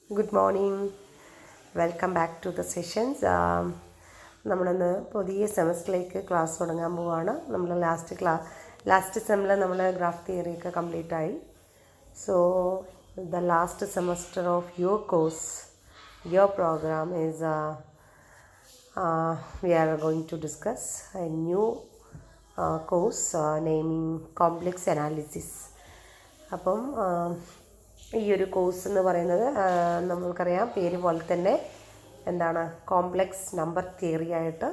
Good morning. Welcome back to the sessions. നമ്മളിന്ന് പുതിയ സെമസ്റ്ററിലേക്ക് class തുടങ്ങാൻ പോവുകയാണ്. നമ്മൾ ലാസ്റ്റ് സെമ്മിൽ നമ്മൾ ഗ്രാഫ് തിയറി ഒക്കെ കംപ്ലീറ്റ് ആയി. So the last semester of your course, your program is we are going to discuss a new course naming complex analysis. അപ്പം ഈ ഒരു കോഴ്സ് എന്ന് പറയുന്നത് നമ്മൾക്കറിയാം, പേര് പോലെ തന്നെ എന്താണ്, കോംപ്ലക്സ് നമ്പർ തിയറി ആയിട്ട്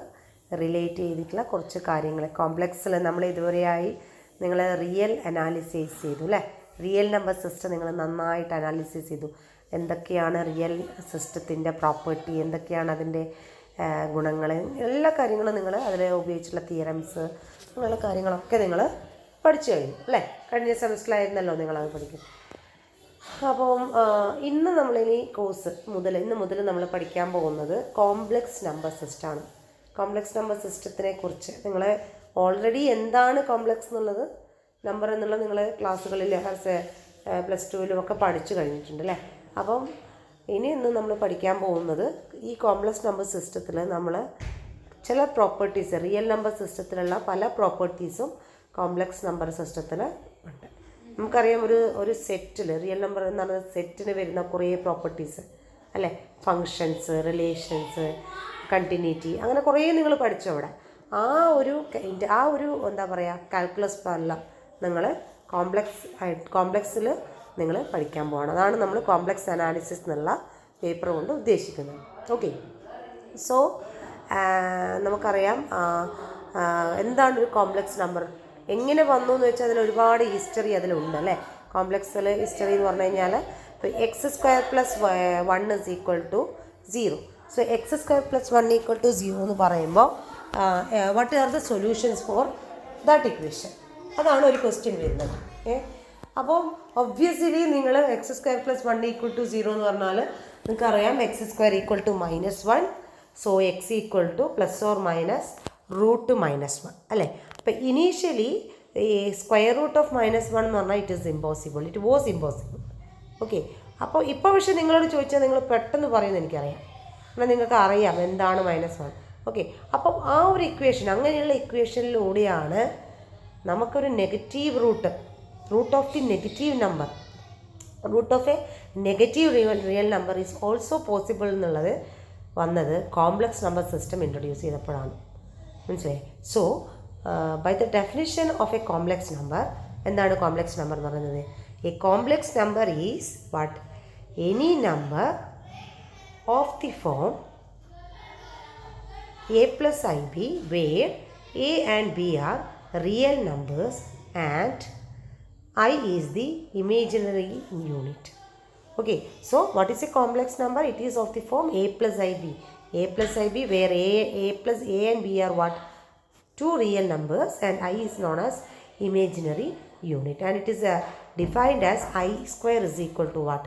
റിലേറ്റ് ചെയ്തിട്ടുള്ള കുറച്ച് കാര്യങ്ങൾ. കോംപ്ലക്സിൽ നമ്മൾ ഇതുവരെയായി നിങ്ങൾ റിയൽ അനാലിസിസ് ചെയ്തു അല്ലേ. റിയൽ നമ്പർ സിസ്റ്റം നിങ്ങൾ നന്നായിട്ട് അനാലിസിസ് ചെയ്തു. എന്തൊക്കെയാണ് റിയൽ സിസ്റ്റത്തിൻ്റെ പ്രോപ്പർട്ടി, എന്തൊക്കെയാണ് അതിൻ്റെ ഗുണങ്ങൾ, എല്ലാ കാര്യങ്ങളും നിങ്ങൾ അതിൽ ഉപയോഗിച്ചുള്ള തിയറംസ്, അങ്ങനെയുള്ള കാര്യങ്ങളൊക്കെ നിങ്ങൾ പഠിച്ചു കഴിഞ്ഞു അല്ലേ. കഴിഞ്ഞ സെമസ്റ്ററിലായിരുന്നല്ലോ നിങ്ങളത് പഠിക്കും. അപ്പം ഇന്ന് നമ്മളിനി ഇന്ന് മുതൽ നമ്മൾ പഠിക്കാൻ പോകുന്നത് കോംപ്ലക്സ് നമ്പർ സിസ്റ്റമാണ്. കോംപ്ലക്സ് നമ്പർ സിസ്റ്റത്തിനെ കുറിച്ച് നിങ്ങൾ ഓൾറെഡി എന്താണ് കോംപ്ലക്സ് എന്നുള്ളത്, നമ്പർ എന്നുള്ളത് നിങ്ങൾ ക്ലാസ്സുകളിൽ +2 ഒക്കെ പഠിച്ചു കഴിഞ്ഞിട്ടുണ്ട് അല്ലേ. അപ്പം ഇന്ന് നമ്മൾ പഠിക്കാൻ പോകുന്നത് ഈ കോംപ്ലക്സ് നമ്പർ സിസ്റ്റത്തിൽ നമ്മൾ ചില പ്രോപ്പർട്ടീസ്, റിയൽ നമ്പർ സിസ്റ്റത്തിലുള്ള പല പ്രോപ്പർട്ടീസും കോംപ്ലക്സ് നമ്പർ സിസ്റ്റത്തിൽ ഉണ്ട്. നമുക്കറിയാം, ഒരു സെറ്റിൽ, റിയൽ നമ്പർ എന്ന് പറയുന്ന സെറ്റിന് വരുന്ന കുറേ പ്രോപ്പർട്ടീസ് അല്ലേ. ഫങ്ഷൻസ്, റിലേഷൻസ്, കണ്ടിന്യൂറ്റി, അങ്ങനെ കുറേ നിങ്ങൾ പഠിച്ചു അവിടെ. ആ ഒരു എന്താ പറയുക, കാൽക്കുലസ് പാർല നിങ്ങൾ കോംപ്ലക്സിൽ നിങ്ങൾ പഠിക്കാൻ പോവാണ്. അതാണ് നമ്മൾ കോംപ്ലക്സ് അനാലിസിസ് എന്നുള്ള പേപ്പർ കൊണ്ട് ഉദ്ദേശിക്കുന്നത്. ഓക്കെ, സോ നമുക്കറിയാം എന്താണ് ഒരു കോംപ്ലക്സ് നമ്പർ, എങ്ങനെ വന്നു എന്ന് വെച്ചാൽ അതിൽ ഒരുപാട് ഹിസ്റ്ററി അതിലുണ്ട് അല്ലേ. കോംപ്ലക്സിൽ ഹിസ്റ്ററി എന്ന് പറഞ്ഞു കഴിഞ്ഞാൽ ഇപ്പോൾ x² + 1 = 0. സോ x² + 1 = 0 എന്ന് പറയുമ്പോൾ what are the solutions for that equation, അതാണ് ഒരു ക്വസ്റ്റ്യൻ വരുന്നത്. അപ്പോൾ ഒബ്വിയസ്ലി നിങ്ങൾ x² + 1 = 0 എന്ന് പറഞ്ഞാൽ നിങ്ങൾക്കറിയാം x² = -1. സോ x = ±√−1 അല്ലേ. അപ്പോൾ ഇനീഷ്യലി ഈ സ്ക്വയർ റൂട്ട് ഓഫ് -1 എന്ന് പറഞ്ഞാൽ ഇറ്റ് വാസ് ഇമ്പോസിബിൾ. ഓക്കെ, അപ്പോൾ ഇപ്പോൾ പക്ഷേ നിങ്ങളോട് ചോദിച്ചാൽ നിങ്ങൾ പെട്ടെന്ന് പറയുന്നത് എനിക്കറിയാം, എന്നാൽ നിങ്ങൾക്ക് അറിയാം എന്താണ് -1. ഓക്കെ, അപ്പം ആ ഒരു ഇക്വേഷൻ, അങ്ങനെയുള്ള ഇക്വേഷനിലൂടെയാണ് നമുക്കൊരു negative root of the negative number, root of a negative real number is also possible എന്നുള്ളത് വന്നത് കോംപ്ലക്സ് നമ്പർ സിസ്റ്റം ഇൻട്രൊഡ്യൂസ് ചെയ്തപ്പോഴാണ്. മനസ്സിലായി. So by the definition of a complex number, എന്താണ് കോംപ്ലക്സ് നമ്പർ എന്ന് പറയുന്നത്? A complex number is what? Any number of the form a + ib where a and b are real numbers and I is the imaginary unit. Okay, so what is a complex number? It is of the form a + ib. a + ib where a and b are what? Two real numbers and I is known as imaginary unit, and it is defined as I² = what?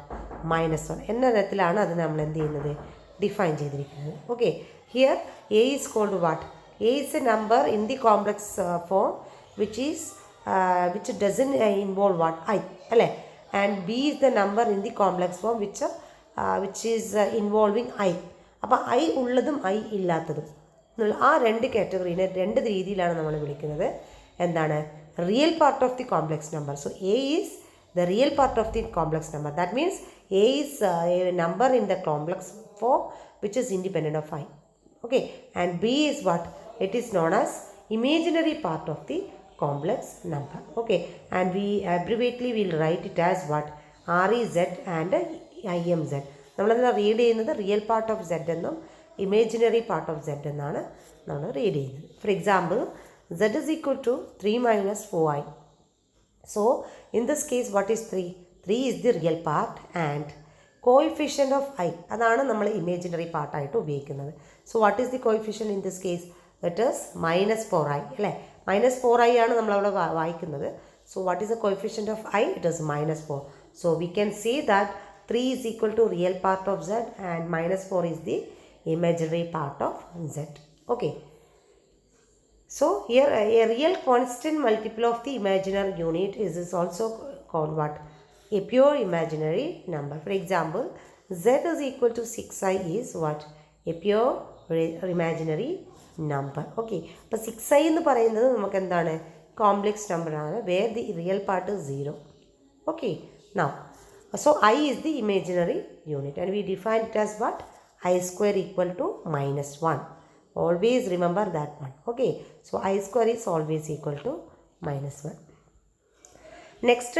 -1 എന്ന തരത്തിലാണ് അത് നമ്മൾ എന്ത് ചെയ്യുന്നത്, define ചെയ്തിരിക്കുന്നത്. Okay, here a is called what? a is a number in the complex form which doesn't involve what? I അല്ലേ. and b is the number in the complex form which is involving I. അപ്പോൾ I ഉള്ളതും I ഇല്ലാത്തതും എന്നുള്ള ആ രണ്ട് കാറ്റഗറീനെ രണ്ട് രീതിയിലാണ് നമ്മൾ വിളിക്കുന്നത്. എന്താണ്? Real part of the complex number. So a is the real part of the complex number. That means a is a number in the complex form which is independent of I. Okay, and b is what? It is known as imaginary part of the complex number. Okay, and we abbreviately will write it as what? REZ and IMZ. നമ്മളെന്താ read ചെയ്യുന്നത്? Real part of Z എന്നും imaginary part of Z എന്നാണ് നമ്മൾ read ചെയ്യുന്നത്. For example, Z is equal to 3 - 4i. So in this case what is 3? 3 is the real part and coefficient of I, അതാണ് നമ്മൾ imaginary പാർട്ടായിട്ട് ഉപയോഗിക്കുന്നത്. So what is the coefficient in this case? It is -4i അല്ലേ. -4i ആണ് നമ്മളവിടെ വായിക്കുന്നത്. So what is the coefficient of I? It is -4. So we can say that 3 is equal to real part of Z and -4 is the imaginary part of Z. Okay, so here a real constant multiple of the imaginary unit is also called what? A pure imaginary number. For example, Z is equal to 6i is what? A pure imaginary number. Okay. അപ്പോൾ 6i എന്ന് പറയുന്നത് നമുക്ക് എന്താണ്? Complex നമ്പറാണ്. Where the real part is 0. Okay. Now, so I is the imaginary unit and we define it as what? I square equal to -1. Always remember that one. Okay. So I square is always equal to -1. Next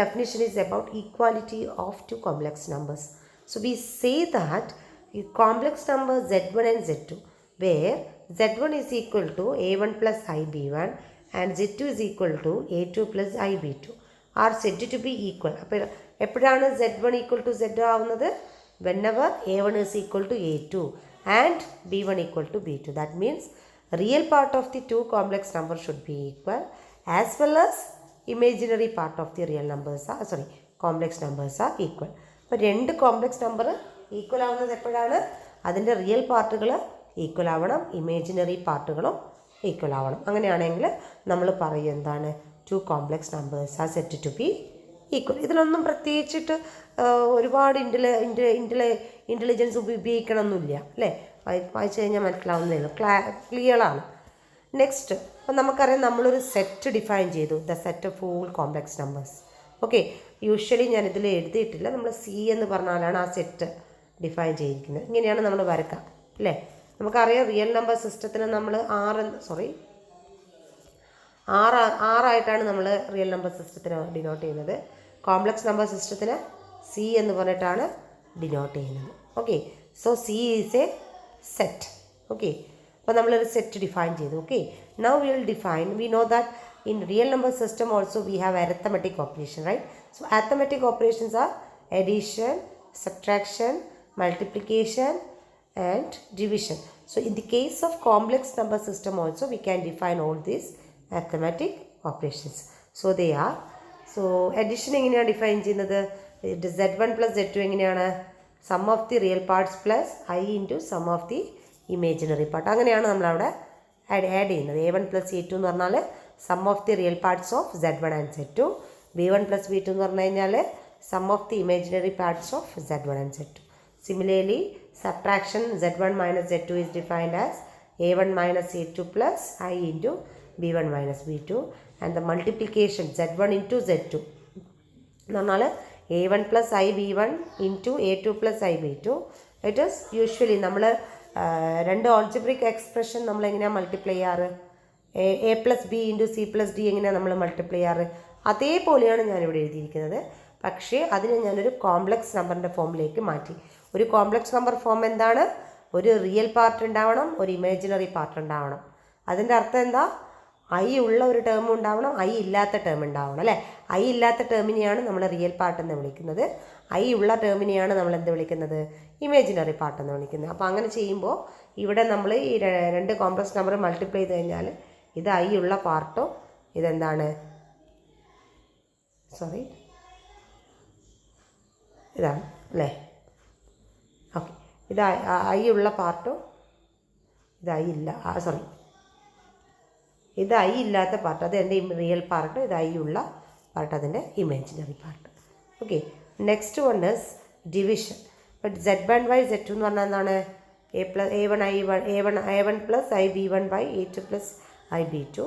definition is about equality of two complex numbers. So we say that complex numbers Z1 and Z2 where Z1 is equal to A1 plus IB1 and Z2 is equal to A2 plus IB2 are said to be equal. അപ്പോൾ എപ്പോഴാണ് Z1 equal to Z ആവുന്നത്? Whenever A1 is equal to A2 and B1 equal to B2. That means real part of the two complex numbers should be equal as well as imaginary part of the real numbers are complex numbers are equal. അപ്പോൾ രണ്ട് complex number equal ആവുന്നത് എപ്പോഴാണ്? അതിൻ്റെ real പാർട്ടുകൾ equal ആവണം, imaginary പാർട്ടുകളും equal ആവണം. അങ്ങനെയാണെങ്കിൽ നമ്മൾ പറയും എന്താണ്? Two complex numbers are set to be equal. ഇതിലൊന്നും പ്രത്യേകിച്ചിട്ട് ഒരുപാട് ഇൻ്റലിജൻസ് ഉപയോഗിക്കണമെന്നില്ല അല്ലേ? വായിച്ചു കഴിഞ്ഞാൽ മനസ്സിലാവുന്നതല്ലോ, ക്ലിയറാണ്. നെക്സ്റ്റ്, അപ്പം നമുക്കറിയാം നമ്മളൊരു സെറ്റ് ഡിഫൈൻ ചെയ്തു, the set of all complex numbers. Okay, usually ഞാനിതിൽ എഴുതിയിട്ടില്ല, നമ്മൾ സി എന്ന് പറഞ്ഞാലാണ് ആ സെറ്റ് ഡിഫൈൻ ചെയ്തിരിക്കുന്നത്. ഇങ്ങനെയാണ് നമ്മൾ വരക്കുക അല്ലേ? നമുക്കറിയാം റിയൽ നമ്പർ സിസ്റ്റത്തിന് നമ്മൾ ആറായിട്ടാണ് നമ്മൾ റിയൽ നമ്പർ സിസ്റ്റത്തിന് ഡിനോട്ട് ചെയ്യുന്നത്. കോംപ്ലക്സ് നമ്പർ സിസ്റ്റത്തിന് സി എന്ന് പറഞ്ഞിട്ടാണ് ഡിനോട്ട് ചെയ്യുന്നത്. Okay, so C is A set. Okay, അപ്പോൾ നമ്മളൊരു സെറ്റ് ഡിഫൈൻ ചെയ്തു. Okay, now we will define, we know that in real number system also we have arithmetic operation, right? So arithmetic operations are addition, subtraction, multiplication and division. So in the case of complex number system also we can define all these arithmetic operations. So they are, so addition എങ്ങനെയാണ് define ചെയ്യുന്നത്? Z1 plus Z2 എങ്ങനെയാണ്? Sum of the real parts plus I into sum of the imaginary part. അങ്ങനെയാണ് നമ്മളവിടെ add ചെയ്യുന്നത്. A1 plus A2 എന്ന് പറഞ്ഞാൽ sum of the real parts of Z1 and Z2. B1 plus B2 എന്ന് പറഞ്ഞു കഴിഞ്ഞാൽ sum of the imaginary parts of Z1 and Z2. Similarly, subtraction Z1 minus Z2 is defined as A1 minus A2 plus I into B1 minus B2. And the multiplication Z1 into Z2 എന്ന് പറഞ്ഞാൽ A1 plus I B1 into A2 plus I B2. It is usually നമ്മൾ രണ്ട് algebraic expression നമ്മൾ എങ്ങനെയാണ് multiply ചെയ്യാറ്? A plus B into C plus D എങ്ങനെയാണ് നമ്മൾ multiply ചെയ്യാറ്? അതേപോലെയാണ് ഞാനിവിടെ എഴുതിയിരിക്കുന്നത്. പക്ഷേ അതിനെ ഞാനൊരു കോംപ്ലക്സ് നമ്പറിൻ്റെ ഫോമിലേക്ക് മാറ്റി. ഒരു കോംപ്ലക്സ് നമ്പർ ഫോം എന്താണ്? ഒരു റിയൽ പാർട്ട് ഉണ്ടാവണം, ഒരു ഇമേജിനറി പാർട്ട് ഉണ്ടാവണം. അതിൻ്റെ അർത്ഥം എന്താ? ഐ ഉള്ള ഒരു ടേം ഉണ്ടാവണം, ഐ ഇല്ലാത്ത ടേം ഉണ്ടാവണം അല്ലേ? ഐ ഇല്ലാത്ത ടേമിനെയാണ് നമ്മൾ റിയൽ പാർട്ട് എന്ന് വിളിക്കുന്നത്. ഐ ഉള്ള ടേമിനെയാണ് നമ്മൾ എന്ത് വിളിക്കുന്നത്? ഇമേജിനറി പാർട്ട് എന്ന് വിളിക്കുന്നത്. അപ്പോൾ അങ്ങനെ ചെയ്യുമ്പോൾ ഇവിടെ നമ്മൾ ഈ രണ്ട് കോംപ്ലക്സ് നമ്പർ മൾട്ടിപ്ലൈ ചെയ്ത് കഴിഞ്ഞാൽ ഇത് ഐ ഉള്ള പാർട്ടും ഇതെന്താണ്? ഇതാണ് അല്ലേ? ഓക്കെ, ഇത് ഐ ഉള്ള പാർട്ടും ഇത് ഐ ഇല്ല ഇത് ഐ ഇല്ലാത്ത പാർട്ട്, അത് എൻ്റെ റിയൽ പാർട്ട്. ഇത് ഐ ഉള്ള പാർട്ട് അതിൻ്റെ imaginary part. Okay, next one is division. But Z1 by Z2 എന്ന് പറഞ്ഞാൽ എന്താണ്? A1 plus I B1 by A2 plus I B2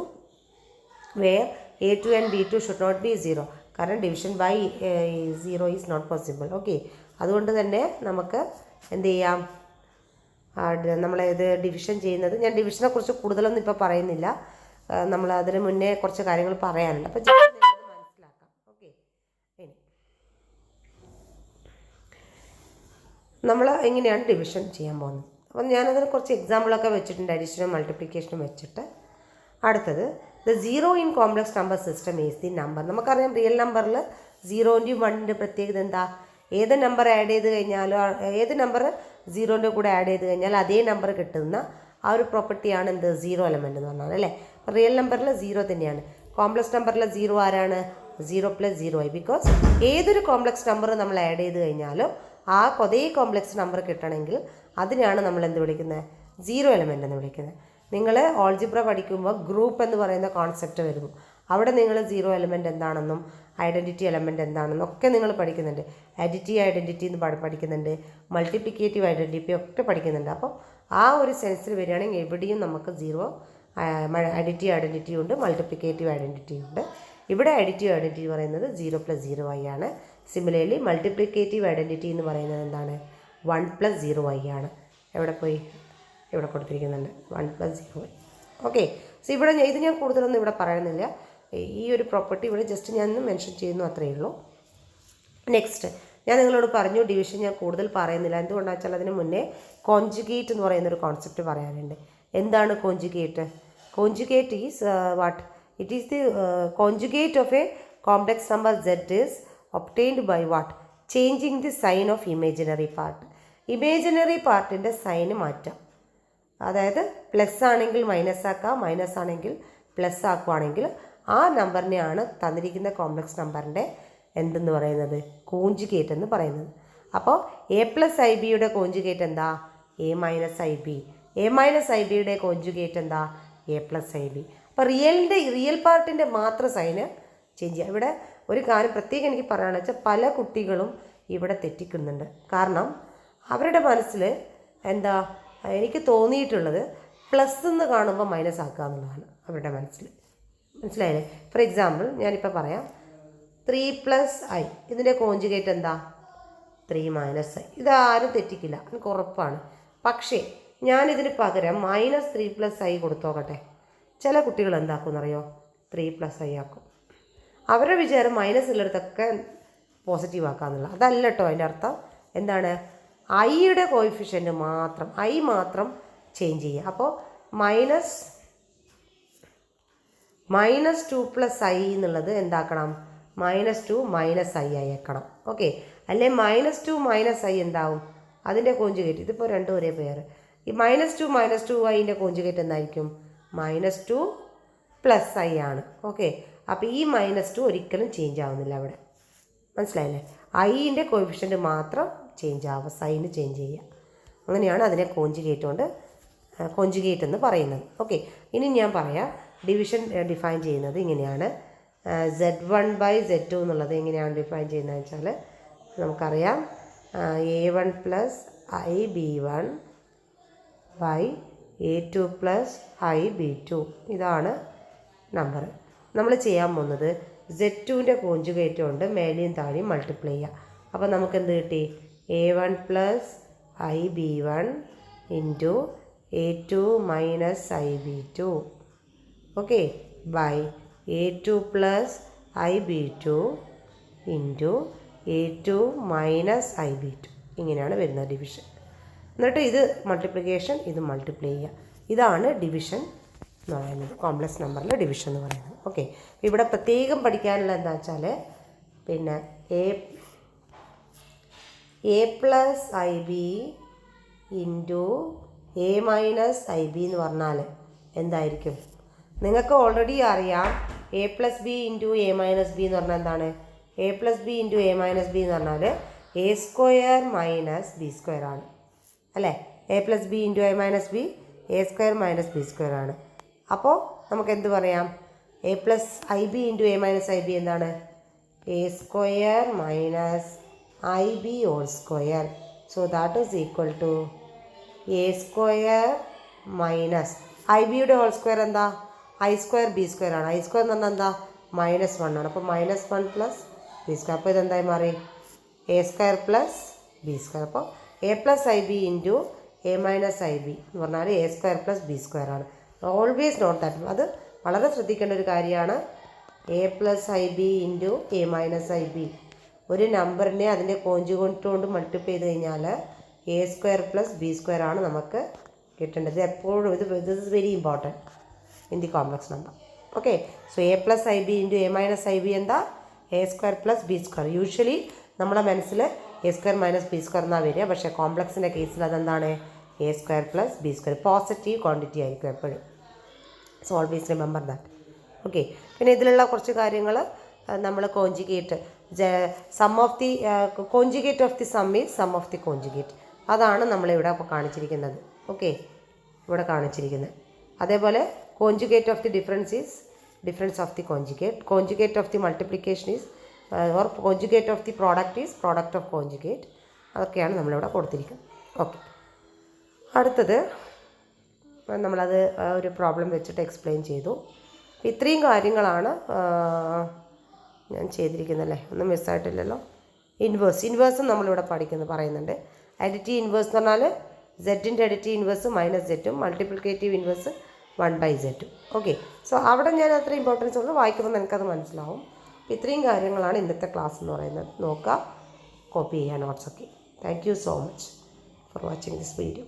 where A2 and B2 should not be 0. കാരണം division by 0 is not possible. Okay, അതുകൊണ്ട് തന്നെ നമുക്ക് എന്ത് ചെയ്യാം? നമ്മളിത് ഡിവിഷൻ ചെയ്യുന്നത്, ഞാൻ ഡിവിഷനെ കുറിച്ച് കൂടുതലൊന്നും ഇപ്പോൾ പറയുന്നില്ല, നമ്മൾ അതിന് മുന്നേ കുറച്ച് കാര്യങ്ങൾ പറയാനുണ്ട്. അപ്പോൾ മനസ്സിലാക്കാം. ഓക്കെ, ഇനി നമ്മൾ എങ്ങനെയാണ് ഡിവിഷൻ ചെയ്യാൻ പോകുന്നത്? അപ്പം ഞാനതിന് കുറച്ച് എക്സാമ്പിളൊക്കെ വെച്ചിട്ടുണ്ട്, അഡീഷനും മൾട്ടിപ്ലിക്കേഷനും വെച്ചിട്ട്. അടുത്തത്, the zero in complex number system is the number. നമുക്കറിയാം റിയൽ നമ്പറിൽ 0ൻ്റെയും 1ൻ്റെയും പ്രത്യേകത എന്താ? ഏത് നമ്പർ ആഡ് ചെയ്ത് കഴിഞ്ഞാലോ, ഏത് നമ്പർ 0ൻ്റെ കൂടെ ആഡ് ചെയ്ത് കഴിഞ്ഞാൽ അതേ നമ്പർ കിട്ടുന്ന ആ ഒരു പ്രോപ്പർട്ടിയാണ് എന്ത്? 0 എലമെൻ്റ് എന്ന് പറഞ്ഞാൽ അല്ലേ? റിയൽ നമ്പറിൽ 0 തന്നെയാണ്. കോംപ്ലക്സ് നമ്പറിൽ 0 ആരാണ്? 0 പ്ലസ് 0 ആയി. ബിക്കോസ് ഏതൊരു കോംപ്ലക്സ് നമ്പർ നമ്മൾ ആഡ് ചെയ്ത് കഴിഞ്ഞാലും ആ അതേ കോംപ്ലക്സ് നമ്പർ കിട്ടണമെങ്കിൽ അതിനെയാണ് നമ്മൾ എന്ത് വിളിക്കുന്നത്? 0 എലമെൻ്റ് എന്ന് വിളിക്കുന്നത്. നിങ്ങൾ ഓൾജിബ്ര പഠിക്കുമ്പോൾ ഗ്രൂപ്പ് എന്ന് പറയുന്ന കോൺസെപ്റ്റ് വരുന്നു. അവിടെ നിങ്ങൾ 0 എലമെൻ്റ് എന്താണെന്നും ഐഡൻറ്റിറ്റി എലമെൻറ്റ് എന്താണെന്നൊക്കെ നിങ്ങൾ പഠിക്കുന്നുണ്ട്. അഡിറ്റീവ് ഐഡൻറ്റിറ്റി എന്ന് പഠിക്കുന്നുണ്ട്, മൾട്ടിപ്ലിക്കേറ്റീവ് ഐഡൻറ്റിറ്റി ഒക്കെ പഠിക്കുന്നുണ്ട്. അപ്പോൾ ആ ഒരു സെൻസിൽ വരികയാണെങ്കിൽ എവിടെയും നമുക്ക് സീറോ അഡിറ്റീവ് ഐഡൻറ്റിറ്റി ഉണ്ട്, മൾട്ടിപ്ലിക്കേറ്റീവ് ഐഡൻറ്റിറ്റി ഉണ്ട്. ഇവിടെ അഡിറ്റീവ് ഐഡൻറ്റിറ്റി പറയുന്നത് 0+0y ആണ്. സിമിലർലി മൾട്ടിപ്ലിക്കേറ്റീവ് ഐഡൻറ്റിറ്റി എന്ന് പറയുന്നത് എന്താണ്? 1+0y ആണ്. എവിടെ പോയി? ഇവിടെ കൊടുത്തിരിക്കുന്നുണ്ട് 1+0y. ഓക്കെ, സോ ഇവിടെ ഇത് ഞാൻ കൂടുതലൊന്നും ഇവിടെ പറയുന്നില്ല. ഈ ഒരു പ്രോപ്പർട്ടി ഇവിടെ ജസ്റ്റ് ഞാൻ മെൻഷൻ ചെയ്യുന്നു, അത്രയേ ഉള്ളൂ. നെക്സ്റ്റ് ഞാൻ നിങ്ങളോട് പറഞ്ഞു ഡിവിഷൻ ഞാൻ കൂടുതൽ പറയുന്നില്ല. എന്തുകൊണ്ടാണെന്ന് വെച്ചാൽ അതിന് മുന്നേ കോൺജുഗേറ്റ് എന്ന് പറയുന്നൊരു കോൺസെപ്റ്റ് പറയാനുണ്ട്. എന്താണ് conjugate? Conjugate is what? It is the conjugate of a complex number z is obtained by what? Changing the sign of imaginary part. Imaginary പാർട്ടിൻ്റെ സൈന് മാറ്റാം. അതായത് പ്ലസ് ആണെങ്കിൽ മൈനസ് ആക്കാം, മൈനസ് ആണെങ്കിൽ പ്ലസ് ആക്കുവാണെങ്കിൽ ആ നമ്പറിനെയാണ് തന്നിരിക്കുന്ന കോംപ്ലക്സ് നമ്പറിൻ്റെ എന്തെന്ന് പറയുന്നത്? കോൺജുഗേറ്റ് എന്ന് പറയുന്നത്. അപ്പോൾ a+ib കോൺജുഗേറ്റ് എന്താ? a-ib. a-ib കോൺജുഗേറ്റ് എന്താ? a+ib. അപ്പോൾ റിയൽ പാർട്ടിൻ്റെ മാത്രം സൈന് ചേഞ്ച് ചെയ്യുക. ഇവിടെ ഒരു കാര്യം പ്രത്യേകം എനിക്ക് പറയാമെന്ന് വെച്ചാൽ പല കുട്ടികളും ഇവിടെ തെറ്റിക്കുന്നുണ്ട്. കാരണം അവരുടെ മനസ്സിൽ എന്താ എനിക്ക് തോന്നിയിട്ടുള്ളത് പ്ലസ് എന്ന് കാണുമ്പോൾ മൈനസ് ആക്കുക എന്നുള്ളതാണ് അവരുടെ മനസ്സിൽ. മനസ്സിലായില്ലേ? ഫോർ എക്സാമ്പിൾ ഞാനിപ്പോൾ പറയാം, 3+i ഇതിൻ്റെ കോൺജുഗേറ്റ് എന്താ? 3 - i. ഇതാരും തെറ്റിക്കില്ല, എനിക്ക് ഉറപ്പാണ്. പക്ഷേ ഞാനിതിന് പകരം -3+i കൊടുത്തോക്കട്ടെ. ചില കുട്ടികൾ എന്താക്കുമെന്നറിയോ? 3+i ആക്കും. അവരുടെ വിചാരം മൈനസ് ഉള്ളിടത്തൊക്കെ പോസിറ്റീവ് ആക്കാന്നുള്ള. അതല്ല കേട്ടോ അതിൻ്റെ അർത്ഥം. എന്താണ്? ഐയുടെ കോയിഫിഷ്യൻ്റ് മാത്രം, ഐ മാത്രം ചേഞ്ച് ചെയ്യുക. അപ്പോൾ -2+i എന്നുള്ളത് എന്താക്കണം? -2 -i ആയേക്കണം. ഓക്കെ, അല്ലെ -2 -i എന്താവും? അതിൻ്റെ കോൺജുഗേറ്റ്. ഇതിപ്പോൾ രണ്ടും ഒരേ പേർ. ഈ -2 -2iൻ്റെ കോൺജുഗേറ്റ് എന്തായിരിക്കും? -2+i ആണ്. ഓക്കെ, അപ്പോൾ ഈ -2 ഒരിക്കലും ചേഞ്ച് ആവുന്നില്ല അവിടെ. മനസ്സിലായില്ലേ? ഐൻ്റെ കോയിഫിഷ്യൻ്റ് മാത്രം ചേഞ്ച് ആവുക, സൈന് ചേഞ്ച് ചെയ്യുക. അങ്ങനെയാണ് അതിനെ കോൺജുഗേറ്റ് എന്ന് പറയുന്നത്. ഓക്കെ, ഇനി ഞാൻ പറയാം ഡിവിഷൻ ഡിഫൈൻ ചെയ്യുന്നത് ഇങ്ങനെയാണ്. z1/z2 എന്നുള്ളത് എങ്ങനെയാണ് ഡിഫൈൻ ചെയ്യുന്നത് വെച്ചാൽ നമുക്കറിയാം, a1 + ib1 a2 + ib2 ഇതാണ് നമ്പർ. നമ്മൾ ചെയ്യാൻ പോകുന്നത് z2ൻ്റെ കോൺജുഗേറ്റ് കൊണ്ട് മേലെയും താഴെയും മൾട്ടിപ്ലൈ ചെയ്യുക. അപ്പോൾ നമുക്ക് എന്ത് കിട്ടി? a1 + ib1 into a2 - ib2 okay bye a2 + ib2 into a2 - ib2. ഇങ്ങനെയാണ് വരുന്നത് ഡിവിഷൻ. എന്നിട്ട് ഇത് മൾട്ടിപ്ലിക്കേഷൻ, ഇത് മൾട്ടിപ്ലൈ ചെയ്യുക. ഇതാണ് ഡിവിഷൻ എന്ന് പറയുന്നത്, കോംപ്ലക്സ് നമ്പറിലെ ഡിവിഷൻ എന്ന് പറയുന്നത്. ഓക്കെ, ഇവിടെ പ്രത്യേകം പഠിക്കാനുള്ള എന്താ വെച്ചാൽ പിന്നെ a+ib ഇൻറ്റു a-ib എന്ന് പറഞ്ഞാൽ എന്തായിരിക്കും? നിങ്ങൾക്ക് ഓൾറെഡി അറിയാം a+b ഇൻറ്റു a-b എന്ന് പറഞ്ഞാൽ എന്താണ്? a+b ഇൻറ്റു a-b എന്ന് പറഞ്ഞാൽ a² - b² ആണ് അല്ലേ? a+b into a-b a² - b² ആണ്. അപ്പോൾ നമുക്ക് എന്ത് പറയാം? a+ib ഇൻറ്റു a-ib എന്താണ്? a² - ib². So that is equal to a² - ib whole square എന്താ? i² b² ആണ്. i² എന്ന് പറഞ്ഞാൽ എന്താ? -1 ആണ്. അപ്പോൾ -1 + b². അപ്പോൾ ഇതെന്തായി മാറി? a² + b². അപ്പോൾ a+ib ഇൻറ്റു a-ib എന്ന് പറഞ്ഞാൽ a² + b² ആണ്. Always not that. അത് വളരെ ശ്രദ്ധിക്കേണ്ട ഒരു കാര്യമാണ്. a+ib ഇൻറ്റു a-ib ഒരു നമ്പറിനെ അതിൻ്റെ കോൺജുഗേറ്റ് കൊണ്ട് മൾട്ടിപ്ലൈ ചെയ്ത് കഴിഞ്ഞാൽ a² + b² ആണ് നമുക്ക് കിട്ടേണ്ടത്. എപ്പോഴും this is very important in the complex number. Okay, so a+ib into a-ib എന്താ? a² + b². യൂഷ്വലി നമ്മുടെ മനസ്സിൽ a² - b² എന്നാണ് വരിക. പക്ഷേ കോംപ്ലക്സിൻ്റെ കേസിൽ അതെന്താണ്? a² + b². പോസിറ്റീവ് ക്വാണ്ടിറ്റി ആയിരിക്കും എപ്പോഴും. So always remember that. Okay, പിന്നെ ഇതിലുള്ള കുറച്ച് കാര്യങ്ങൾ നമ്മൾ conjugate, sum of the conjugate of the sum is sum of the conjugate. അതാണ് നമ്മളിവിടെ ഇപ്പോൾ കാണിച്ചിരിക്കുന്നത്. ഓക്കെ, ഇവിടെ കാണിച്ചിരിക്കുന്നത്. അതേപോലെ conjugate of the difference is difference of the conjugate. Conjugate of the multiplication is or conjugate of the product is product of conjugate. അതൊക്കെയാണ് നമ്മളിവിടെ കൊടുത്തിരിക്കുന്നത്. ഓക്കെ, അടുത്തത് നമ്മളത് ഒരു പ്രോബ്ലം വെച്ചിട്ട് എക്സ്പ്ലെയിൻ ചെയ്തു. ഇത്രയും കാര്യങ്ങളാണ് ഞാൻ ചെയ്തിരിക്കുന്നല്ലേ, ഒന്നും മിസ്സായിട്ടില്ലല്ലോ. ഇൻവേഴ്സും നമ്മളിവിടെ പറയുന്നുണ്ട്. അഡിറ്റീവ് ഇൻവേഴ്സ് എന്ന് പറഞ്ഞാൽ സെറ്റിൻ്റെ അഡിറ്റീവ് ഇൻവേഴ്സ് മൈനസ് സെറ്റും, multiplicative inverse 1/z. Okay, so അവിടെ ഞാൻ അത്ര ഇമ്പോർട്ടൻസ് ഉള്ളൂ, വായിക്കുമ്പോൾ നിനക്കത് മനസ്സിലാവും. ഇത്രയും കാര്യങ്ങളാണ് ഇന്നത്തെ ക്ലാസ് എന്ന് പറയുന്നത്. നോക്കുക, കോപ്പി ചെയ്യുക നോട്ട്സൊക്കെ. Thank you so much for watching this video.